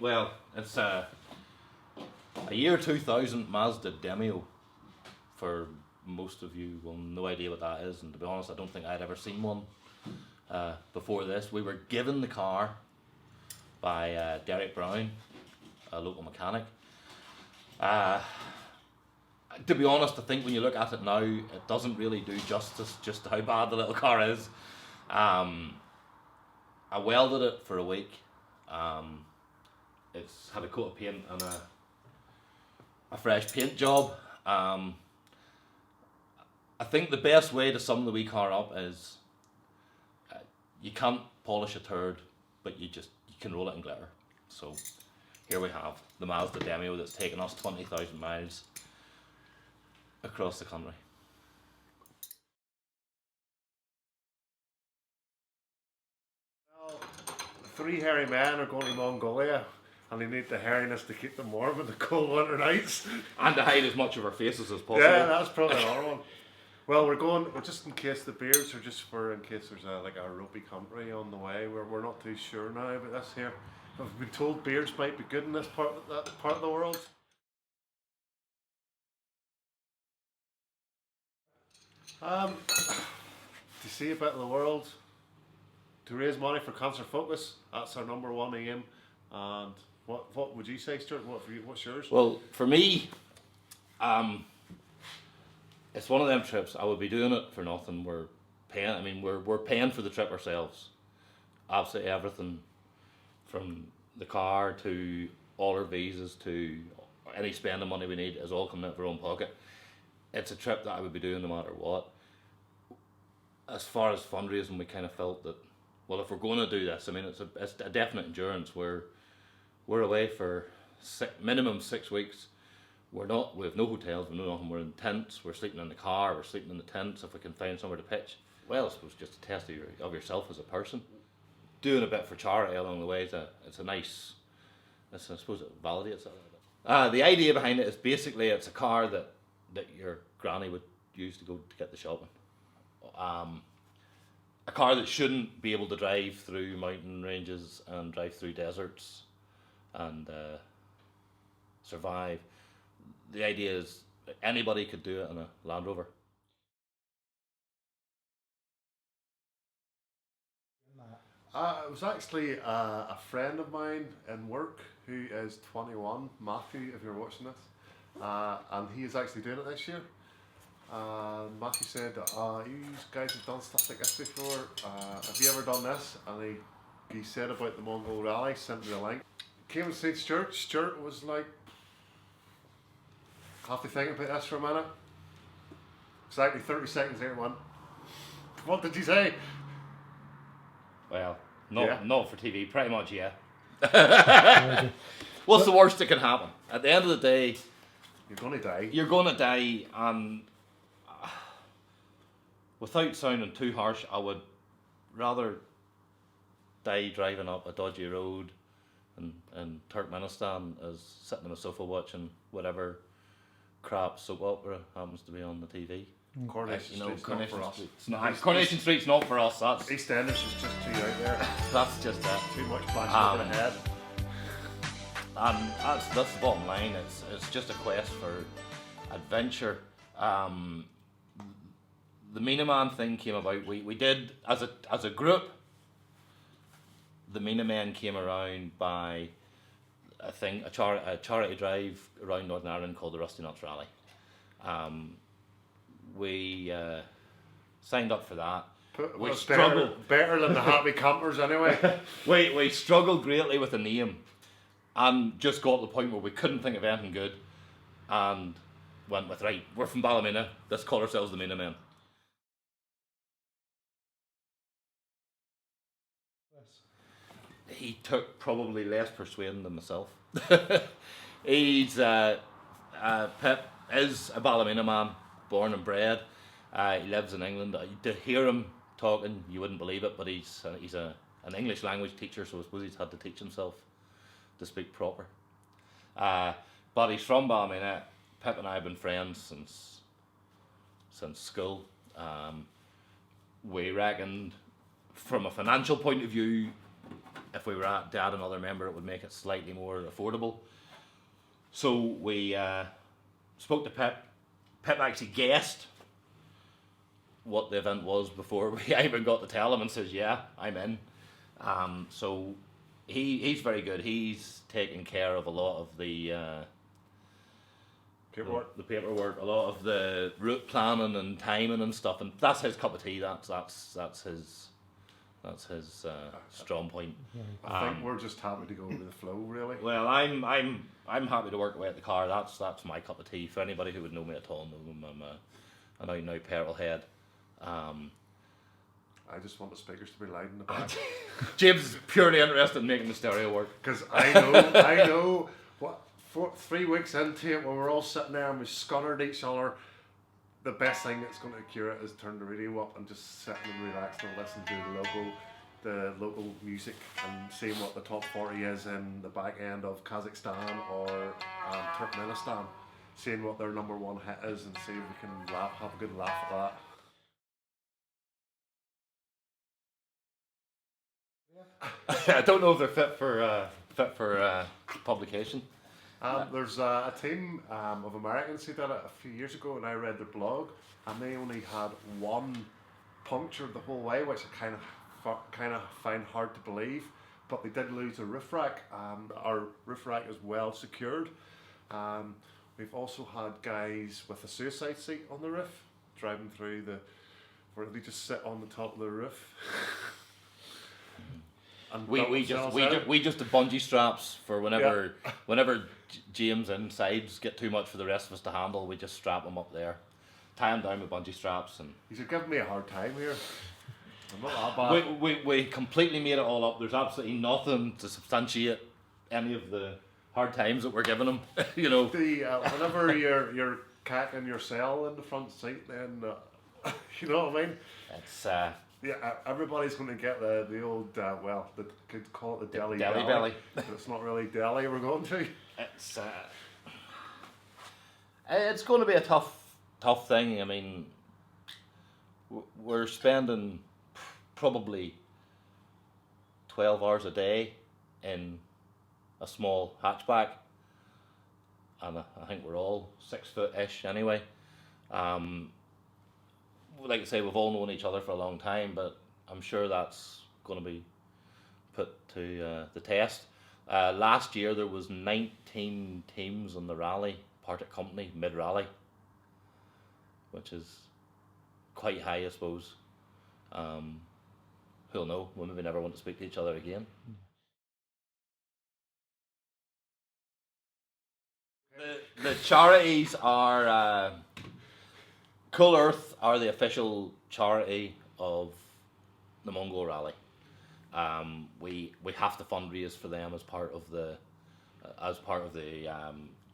Well, it's a year 2000 Mazda Demio. For most of you will no idea what that is, and to be honest, I don't think I'd ever seen one before this. We were given the car by Derek Brown, a local mechanic. To be honest, I think when you look at it now, it doesn't really do justice just how bad the little car is. I welded it for a week. It's had a coat of paint and a fresh paint job. I think the best way to sum the wee car up is you can't polish a turd, but you can roll it in glitter. So here we have the Mazda Demio that's taken us 20,000 miles across the country. Well, 3 hairy men are going to Mongolia, and they need the hairiness to keep them warm in the cold winter nights. And to hide as much of our faces as possible. Yeah, that's probably another one. Well, we're going just in case the beards, or just for in case there's a ropey country on the way. We're not too sure now about this here. I've been told beards might be good in this part of the world. To see a bit of the world, to raise money for Cancer Focus. That's our #1 aim. And what would you say, Stuart? What's yours? Well, for me, it's one of them trips. I would be doing it for nothing. We're paying. I mean, we're paying for the trip ourselves. Absolutely everything, from the car to all our visas to any spending money we need, is all coming out of our own pocket. It's a trip that I would be doing no matter what. As far as fundraising, we kind of felt that, well, if we're going to do this, I mean, it's a definite endurance. We're away for minimum 6 weeks. We have no hotels, we have no nothing. We're in tents. We're sleeping in the car. We're sleeping in the tents if we can find somewhere to pitch. Well, I suppose just a test of yourself as a person. Doing a bit for charity along the way it's a nice. I suppose it validates it. The idea behind it is basically it's a car that your granny would use to go to get the shopping. A car that shouldn't be able to drive through mountain ranges and drive through deserts and survive. The idea is anybody could do it in a Land Rover. It was actually a friend of mine in work who is 21, Matthew, if you're watching this, and he is actually doing it this year. Matthew said, you guys have done stuff like this before, have you ever done this? And he said about the Mongol Rally, sent me a link. Came and said Stuart was like, have to think about this for a minute. Exactly 30 seconds there, one. What did you say? Well, not for TV, pretty much, yeah. What's the worst that can happen? At the end of the day, you're going to die. You're going to die, and without sounding too harsh, I would rather die driving up a dodgy road in Turkmenistan as sitting on a sofa watching whatever crap soap opera happens to be on the TV. Coronation Street's not for us. Coronation Street's not for us. That's EastEnders is just too out there. That's just it. Too much flashing over the head. And that's the bottom line. It's just a quest for adventure. The Mina Man thing came about. We did as a group. The Mina Men came around by a charity drive around Northern Ireland called the Rusty Nuts Rally. We signed up for that. We struggled better than the Happy Campers anyway. We struggled greatly with the name, and just got to the point where we couldn't think of anything good, and went with, right, we're from Ballymena, let's call ourselves the Mina Men. He took probably less persuading than myself. He's Pip is a Ballymena man, born and bred. He lives in England. To hear him talking, you wouldn't believe it, but he's an English language teacher, so I suppose he's had to teach himself to speak proper. But he's from Ballymena. Pip and I have been friends since school. We reckoned, from a financial point of view, if we were to add another member, it would make it slightly more affordable. So we spoke to Pip. Pip actually guessed what the event was before we even got to tell him, and says, "Yeah, I'm in." So he's very good. He's taking care of a lot of the paperwork, a lot of the route planning and timing and stuff, and that's his cup of tea. That's his strong point. I think we're just happy to go with the flow, really. Well, I'm happy to work away at the car. That's my cup of tea. For anybody who would know me at all, I'm an out and out petrol head. I just want the speakers to be loud in the back. James is purely interested in making the stereo work. Because I know what 3 weeks into it, when we're all sitting there and we scunnered each other, the best thing that's going to cure it is turn the radio up and just sit and relax and listen to the local music and seeing what the top 40 is in the back end of Kazakhstan or Turkmenistan, seeing what their number one hit is and see if we can have a good laugh at that. I don't know if they're fit for publication. There's a team of Americans who did it a few years ago, and I read their blog, and they only had one puncture the whole way, which I kind of find hard to believe. But they did lose a roof rack. Our roof rack is well secured. We've also had guys with a suicide seat on the roof driving through where they just sit on the top of the roof. We just do bungee straps for whenever James insides get too much for the rest of us to handle. We just strap them up there, tie them down with bungee straps, and he's giving me a hard time here. I'm not that bad. We completely made it all up. There's absolutely nothing to substantiate any of the hard times that we're giving him. You know, whenever you're cacking your cell in the front seat, then you know what I mean. It's yeah, everybody's going to get the old, they could call it the deli belly. But it's not really deli we're going to. It's going to be a tough thing. I mean, we're spending probably 12 hours a day in a small hatchback, and I think we're all 6 foot-ish anyway. Like I say, we've all known each other for a long time, but I'm sure that's going to be put to the test. Last year there was 19 teams on the rally, part at company, mid-rally, which is quite high, I suppose. Who'll know? We'll maybe never want to speak to each other again. The charities are... Cool Earth are the official charity of the Mongol Rally. We have to fundraise for them as part of the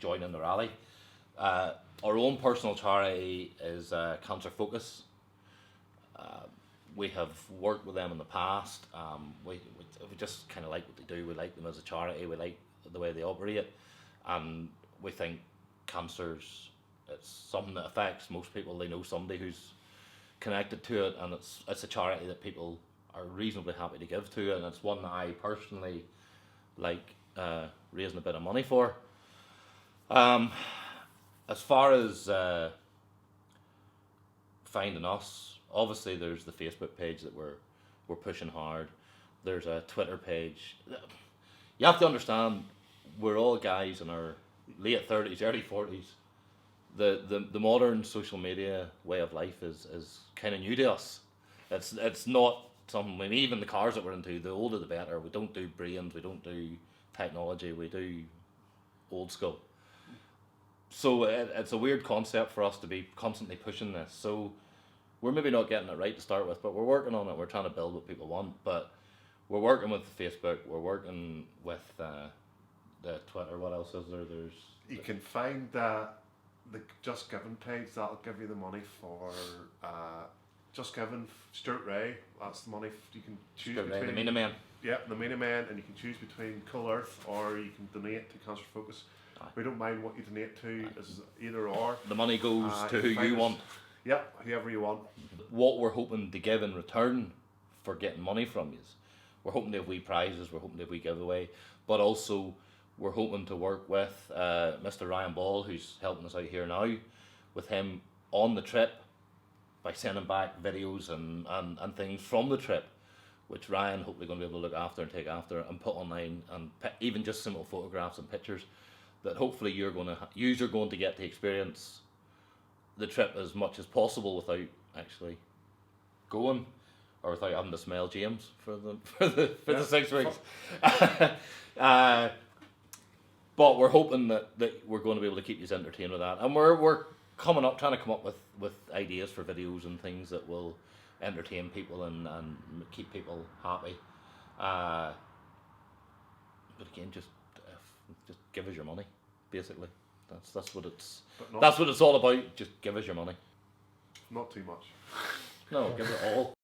joining the rally. Our own personal charity is Cancer Focus. We have worked with them in the past. We just kind of like what they do. We like them as a charity. We like the way they operate, and we think it's something that affects most people. They know somebody who's connected to it, and it's a charity that people are reasonably happy to give to, and it's one that I personally like raising a bit of money for. As far as finding us, obviously there's the Facebook page that we're pushing hard. There's a Twitter page. You have to understand, we're all guys in our late 30s, early 40s. The modern social media way of life is kind of new to us. It's not something. I mean, even the cars that we're into, the older the better. We don't do brains, we don't do technology, we do old school. So it's a weird concept for us to be constantly pushing this. So we're maybe not getting it right to start with, but we're working on it. We're trying to build what people want, but we're working with Facebook. We're working with the Twitter. What else is there? You can find the Just Giving page. That'll give you the money for Just Giving. Stewart Ray. That's the money you can choose Stewart between. Ray, the Mina Man. Yeah, the Mina Man, and you can choose between Cool Earth or you can donate to Cancer Focus. Aye. We don't mind what you donate to, as either or. The money goes to who you want. Yep, whoever you want. What we're hoping to give in return for getting money from you, we're hoping to have wee prizes, we're hoping to have wee giveaway, but also we're hoping to work with Mr. Ryan Ball, who's helping us out here now, with him on the trip by sending back videos and things from the trip, which Ryan hopefully going to be able to look after and take after and put online, and even just simple photographs and pictures that hopefully you're going to get to experience the trip as much as possible without actually going, or without having to smell James for the 6 weeks. But we're hoping that we're going to be able to keep you entertained with that, and we're trying to come up with ideas for videos and things that will entertain people and keep people happy. But again, just give us your money, basically. That's what it's all about. Just give us your money. Not too much. No, give it all.